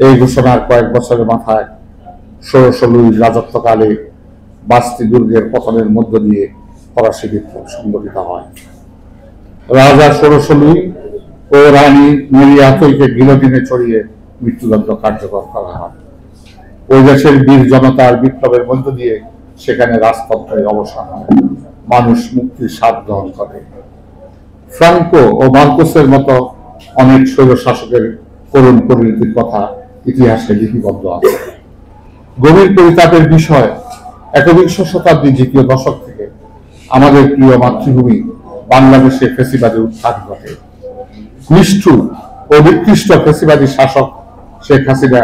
এই ঘোষণার কয়েক বছরের মাথায় ষোড়শ লুইর রাজত্বকালে বাস্তি দুর্গের পতনের মধ্য দিয়ে ফরাসি বিপ্লব সংগঠিত হয়। রাজা ষোড়শ লুই ও রানী মেরি আতইকে গিলোটিনে চড়িয়ে মৃত্যুদণ্ড কার্যকর করা হয়। ওই দেশের বীর জনতার বিপ্লবের মধ্য দিয়ে সেখানে রাজতন্ত্রের অবসান হয়, মানুষ মুক্তির স্বাদ গ্রহণ করে। ফ্রাঙ্কো ও মার্কোসের মতো অনেক স্বৈর শাসকের করুণ পরিণতির কথা ইতিহাসে লিপিবদ্ধ আছে। গভীর পরিতাপের বিষয়, একবিংশ শতাব্দীর দ্বিতীয় দশক থেকে আমাদের প্রিয় মাতৃভূমি বাংলাদেশে ফ্যাসিবাদী উত্থান ঘটে। নিষ্ঠুর ও নিকৃষ্ট ফ্যাসিবাদী শাসক শেখ হাসিনা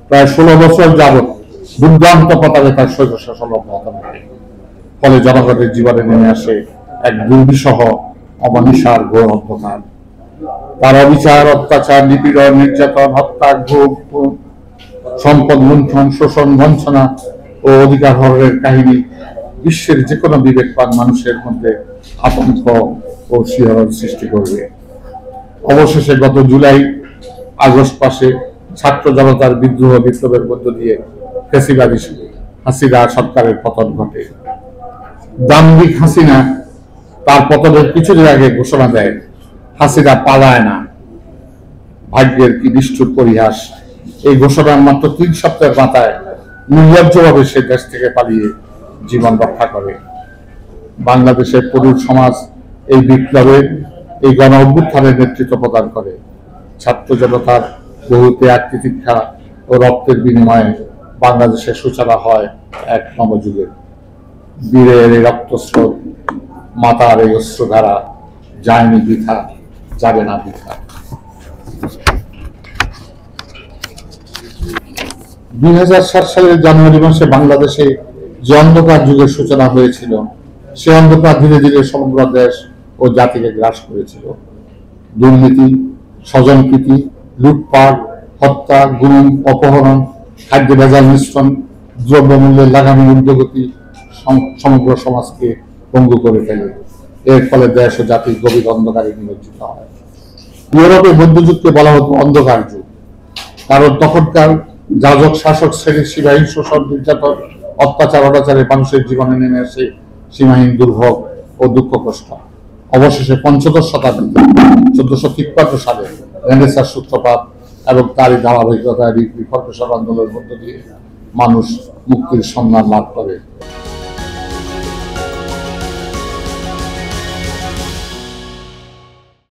প্রায় 16 বছর যাবৎ দুর্দান্ত প্রতাপে তার স্বৈর শাসন অব্যাহত রাখে। ফলে জনগণের জীবনে নেমে আসে এক দুর্বিষহ অমানিসার ঘোর অন্ধকার। তার অবিচার, অত্যাচার, নিপীড়ন, নির্যাতন, হত্যা, ঘুম, সম্পদ লুণ্ঠন, শোষণ, বঞ্চনা ও অধিকার হরণের কাহিনী বিশ্বের যে কোনো বিবেকবান মানুষের মধ্যে আতঙ্ক ও শিহরণ সৃষ্টি করবে। অবশেষে গত জুলাই আগস্ট মাসে ছাত্র জনতার বিদ্রোহ বিপ্লবের মধ্য দিয়ে ফ্যাসিবাদী হাসিনা সরকারের পতন ঘটে। দাম্ভিক হাসিনা তার পতনের কিছুদিন আগে ঘোষণা দেয়, হাসিনা পালায় না। ভাগ্যের কি নিষ্ঠুর পরিহাস! এই ঘোষণার মাত্র 3 সপ্তাহের মাথায় নির্লজ্জভাবে সে দেশ থেকে পালিয়ে জীবন রক্ষা করে। বাংলাদেশের তরুণ সমাজ এই বিপ্লবের, এই গণ অভ্যুত্থানের নেতৃত্ব প্রদান করে। ছাত্র জনতার বহু ত্যাগ, তিতিক্ষা ও রক্তের বিনিময়ে বাংলাদেশের সূচনা হয় এক নবযুগের। বীরের এই রক্তস্রোত, মাতার এই অশ্রুধারা যায়নি বৃথা, যাবে না বৃথা। 2007 সালের জানুয়ারি মাসে বাংলাদেশে যে অন্ধকার যুগের সূচনা হয়েছিল, সে অন্ধকার ধীরে ধীরে সমগ্র দেশ ও জাতিকে গ্রাস করেছিল। দুর্নীতি, স্বজনপ্রীতি, লুটপাট, হত্যা, গুম, অপহরণ, খাদ্য ভেজাল মিশ্রণ, দ্রব্যমূল্যের লাগামী ঊর্ধ্বগতি সমগ্র সমাজকে পঙ্গু করে ফেলে। এর ফলে দেশ ও জাতি গভীর অন্ধকারে নিমজ্জিত হয়। ইউরোপের মধ্যযুগকে বলা হতো অন্ধকার যুগ, কারণ তখনকার যাজক শাসক শ্রেণীর সীমাহীন শোষণ, নির্যাতন, অত্যাচার, অনাচারে মানুষের জীবনে নেমে আসে সীমাহীন দুর্ভোগ ও দুঃখ কষ্ট। অবশেষে পঞ্চদশ শতাব্দীতে 1453 সালে রেনেসাঁর সূত্রপাত এবং তারই ধারাবাহিকতায় রিফরমেশন আন্দোলনের মধ্য দিয়ে মানুষ মুক্তির সন্ধান লাভ করে।